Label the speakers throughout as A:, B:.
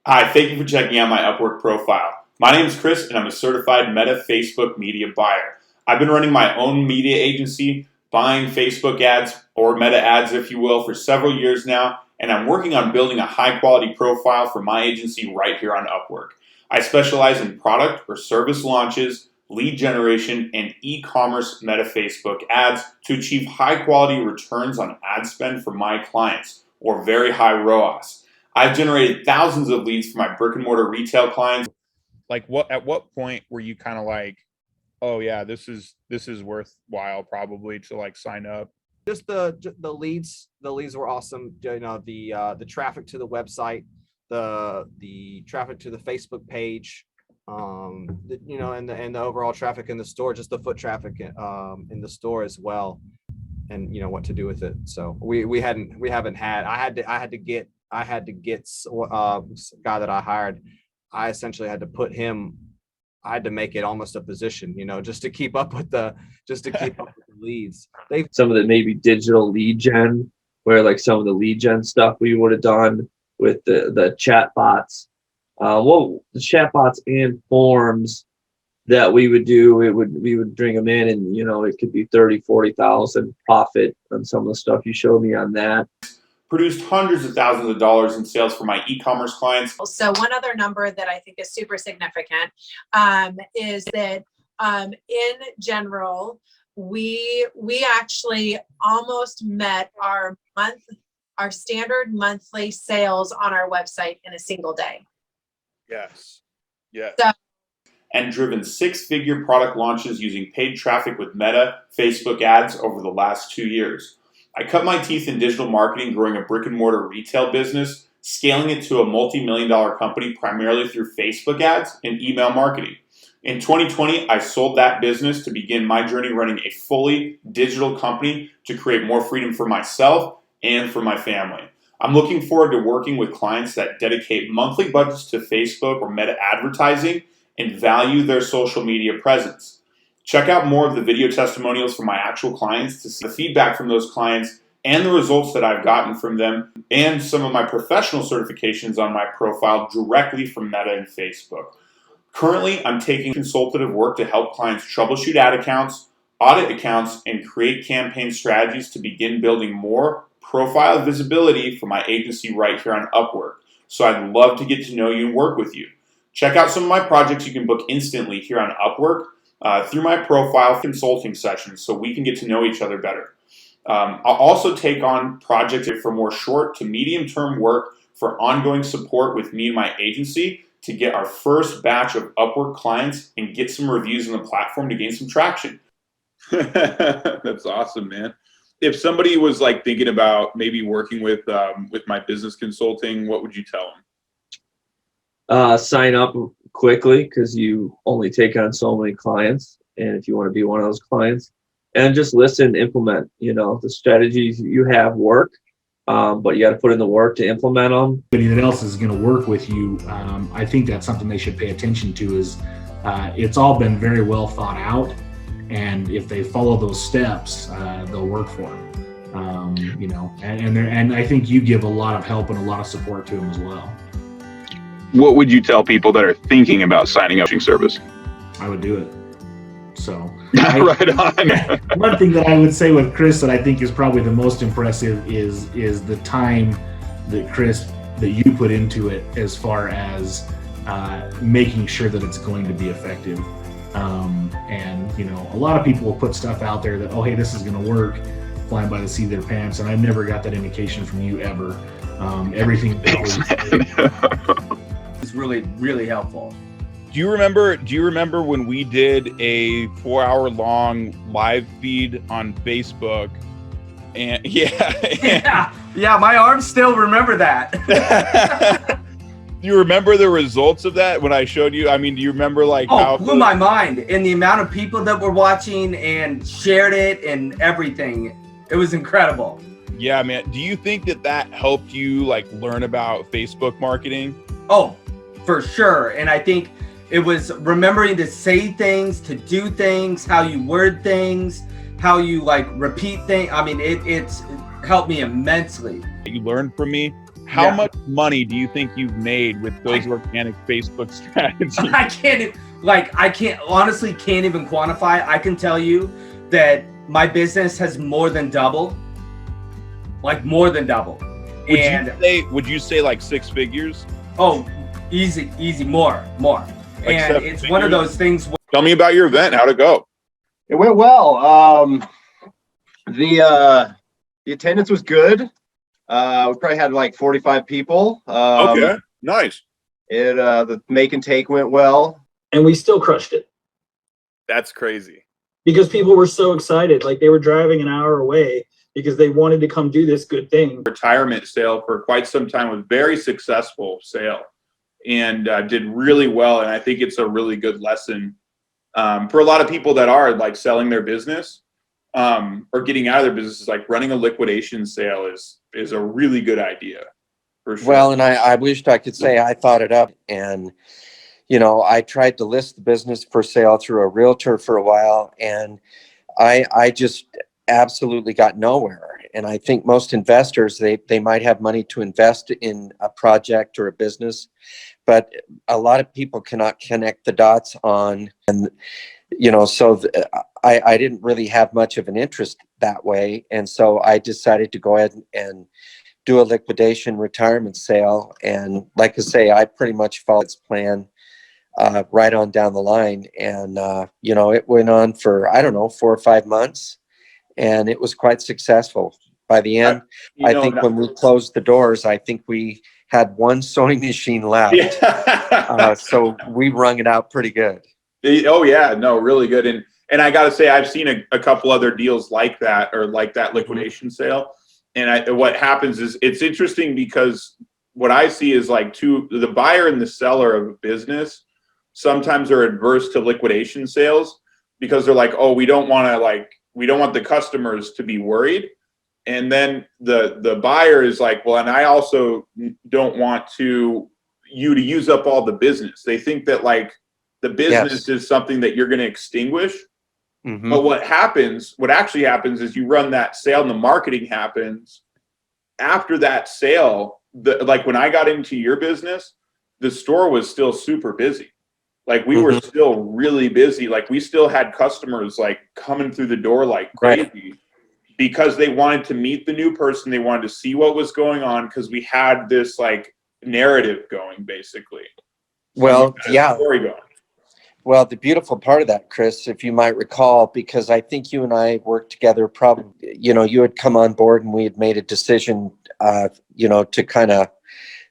A: Hi, thank you for checking out my Upwork profile. My name is Chris, and I'm a certified Meta Facebook media buyer. I've been running my own media agency, buying Facebook ads, or Meta ads, if you will, for several years now, and I'm working on building a high-quality profile for my agency right here on Upwork. I specialize in product or service launches, lead generation, and e-commerce Meta Facebook ads to achieve high-quality returns on ad spend for my clients, or very high ROAS. I've generated thousands of leads for my brick and mortar retail clients.
B: At what point were you kind of like, oh yeah, this is worthwhile probably to like sign up?
C: Just the leads were awesome. You know, the traffic to the website, the traffic to the Facebook page, and the overall traffic in the store, just the foot traffic in the store as well, and what to do with it. So I had to get guy that I hired. I essentially had to put him. I had to make it almost a position, just to keep up with the leads.
D: Some of the maybe digital lead gen, where like some of the lead gen stuff we would have done with the chat bots. The chat bots and forms that we would do, we would bring them in, and it could be 30,000-40,000 profit on some of the stuff you showed me on that.
A: Produced hundreds of thousands of dollars in sales for my e-commerce clients.
E: So one other number that I think is super significant is that in general, we actually almost met our standard monthly sales on our website in a single day.
B: Yes. Yeah.
E: So,
A: and driven six-figure product launches using paid traffic with Meta Facebook ads over the last 2 years. I cut my teeth in digital marketing, growing a brick and mortar retail business, scaling it to a multi-million-dollar company primarily through Facebook ads and email marketing. In 2020, I sold that business to begin my journey running a fully digital company to create more freedom for myself and for my family. I'm looking forward to working with clients that dedicate monthly budgets to Facebook or Meta advertising and value their social media presence. Check out more of the video testimonials from my actual clients to see the feedback from those clients and the results that I've gotten from them, and some of my professional certifications on my profile directly from Meta and Facebook. Currently, I'm taking consultative work to help clients troubleshoot ad accounts, audit accounts, and create campaign strategies to begin building more profile visibility for my agency right here on Upwork. So I'd love to get to know you and work with you. Check out some of my projects you can book instantly here on Upwork through my profile consulting sessions, so we can get to know each other better. I'll also take on projects for more short to medium term work for ongoing support with me and my agency to get our first batch of Upwork clients and get some reviews on the platform to gain some traction.
B: That's awesome, man. If somebody was like thinking about maybe working with my business consulting, what would you tell them?
D: Sign up quickly, because you only take on so many clients, and if you want to be one of those clients, and just listen, implement. The strategies you have work, but you got to put in the work to implement them.
F: Anybody that else is going to work with you, I think that's something they should pay attention to. Is it's all been very well thought out, and if they follow those steps, they'll work for them. And I think you give a lot of help and a lot of support to them as well.
B: What would you tell people that are thinking about signing up for service?
F: I would do it. So
B: right on.
F: One thing that I would say with Chris that I think is probably the most impressive is the time that you put into it, as far as making sure that it's going to be effective. A lot of people will put stuff out there that, oh, hey, this is going to work, flying by the seat of their pants, and I've never got that indication from you ever. Everything
G: is really, really helpful.
B: Do you remember when we did a 4-hour-long live feed on Facebook? And
G: yeah, my arms still remember that.
B: Do you remember the results of that when I showed you? I mean, do you remember
G: how blew my mind, and the amount of people that were watching and shared it and everything? It was incredible.
B: Yeah, man. Do you think that helped you learn about Facebook marketing?
G: Oh, for sure. And I think it was remembering to say things, to do things, how you word things, how you repeat things. I mean, it's helped me immensely.
B: You learned from me. How
G: Yeah.
B: much money do you think you've made with those organic Facebook strategies?
G: I can't honestly can't even quantify. I can tell you that my business has more than doubled. Like more than doubled.
B: Would you say like 6 figures?
G: Oh, easy, more.
B: Like
G: And
B: 7
G: it's one of
B: figures?
G: those things.
B: Tell me about your event. How'd it go?
H: It went well. The attendance was good. We probably had like 45 people.
B: Okay, nice.
H: The make and take went well.
I: And we still crushed it
B: That's crazy.
I: because people were so excited. Like they were driving an hour away because they wanted to come do this good thing.
B: Retirement sale for quite some time was very successful sale and did really well. And I think it's a really good lesson for a lot of people that are like selling their business or getting out of their business. Like running a liquidation sale is a really good idea. For sure.
J: Well, and I wished I could say I thought it up, and I tried to list the business for sale through a realtor for a while, and I just absolutely got nowhere. And I think most investors, they might have money to invest in a project or a business, but a lot of people cannot connect the dots on, and so I didn't really have much of an interest that way. And so I decided to go ahead and do a liquidation retirement sale. And like I say, I pretty much followed its plan right on down the line. And, it went on for, I don't know, 4 or 5 months, and it was quite successful. By the end, I think when we closed the doors, I think we had 1 sewing machine left.
B: Yeah.
J: So we wrung it out pretty good.
B: Oh yeah, no, really good. And I got to say, I've seen a couple other deals like that, or like that liquidation sale. And what happens is, it's interesting because what I see is like the buyer and the seller of a business sometimes are adverse to liquidation sales because they're like, oh, we don't want the customers to be worried. And then the buyer is like, well, and I also don't want you to use up all the business. They think that like the business is something that you're going to extinguish. Mm-hmm. But what actually happens is you run that sale and the marketing happens after that sale. Like when I got into your business, the store was still super busy. Like we were still really busy. Like we still had customers like coming through the door like crazy because they wanted to meet the new person. They wanted to see what was going on because we had this like narrative going basically.
J: Well, yeah.
B: Story going.
J: Well, the beautiful part of that, Chris, if you might recall, because I think you and I worked together, probably, you had come on board and we had made a decision, to kind of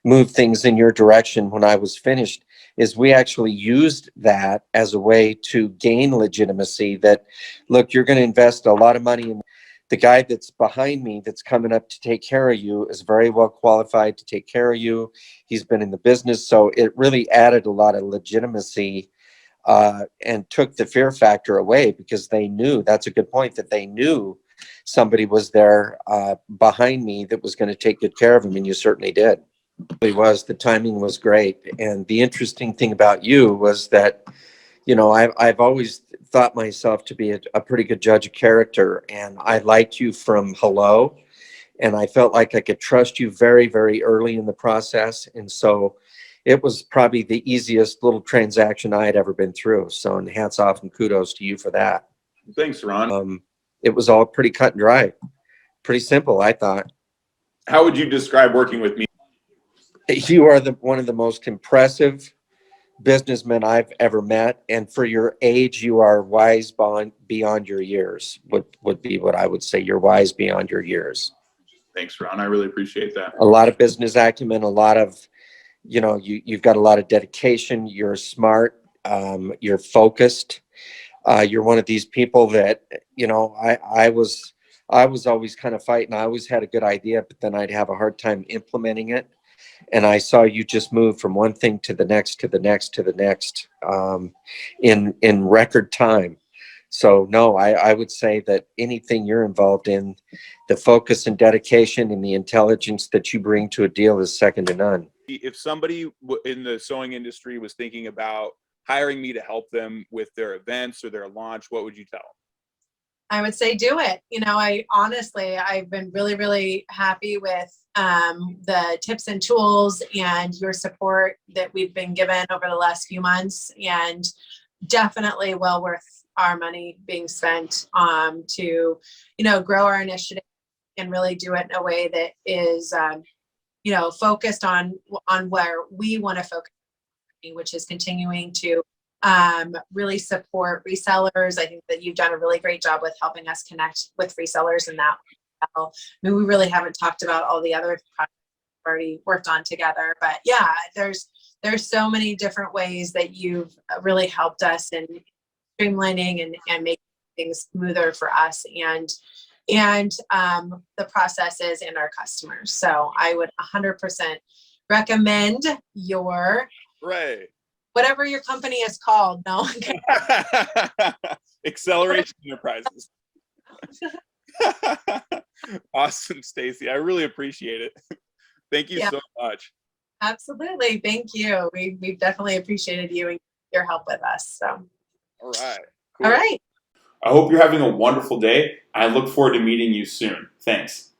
J: move things in your direction when I was finished, is we actually used that as a way to gain legitimacy that, look, you're going to invest a lot of money in the guy that's behind me that's coming up to take care of you is very well qualified to take care of you. He's been in the business. So it really added a lot of legitimacy and took the fear factor away because they knew, that's a good point, that they knew somebody was there behind me that was going to take good care of him, and you certainly did. The timing was great. And the interesting thing about you was that, I've always thought myself to be a pretty good judge of character, and I liked you from hello, and I felt like I could trust you very, very early in the process. And so it was probably the easiest little transaction I had ever been through. So, and hats off and kudos to you for that.
B: Thanks, Ron.
J: It was all pretty cut and dry, pretty simple, I thought.
B: How would you describe working with me?
J: You are one of the most impressive businessmen I've ever met, and for your age, you are wise beyond your years. Would be what I would say. You're wise beyond your years.
B: Thanks, Ron. I really appreciate that.
J: A lot of business acumen, a lot of, you've got a lot of dedication. You're smart. You're focused. You're one of these people that, I was always kind of fighting. I always had a good idea, but then I'd have a hard time implementing it. And I saw you just move from one thing to the next, to the next, to the next, in record time. So no, I would say that anything you're involved in, the focus and dedication and the intelligence that you bring to a deal is second to none.
B: If somebody in the sewing industry was thinking about hiring me to help them with their events or their launch, what would you tell them?
E: I would say do it. You know, I've been really, really happy with the tips and tools and your support that we've been given over the last few months, and definitely well worth our money being spent to, you know, grow our initiative and really do it in a way that is, you know, focused on where we want to focus, which is continuing to really support resellers. I think that you've done a really great job with helping us connect with resellers in that. I mean, we really haven't talked about all the other projects we've already worked on together, but yeah, there's so many different ways that you've really helped us in streamlining and making things smoother for us and the processes and our customers. So I would 100% recommend your
B: Right.
E: whatever your company is called. No.
B: Acceleration Enterprises. Awesome, Stacy. I really appreciate it. Thank you so much.
E: Absolutely. Thank you. We've definitely appreciated you and your help with us. So.
B: All right. Cool.
E: All right.
A: I hope you're having a wonderful day. I look forward to meeting you soon. Thanks.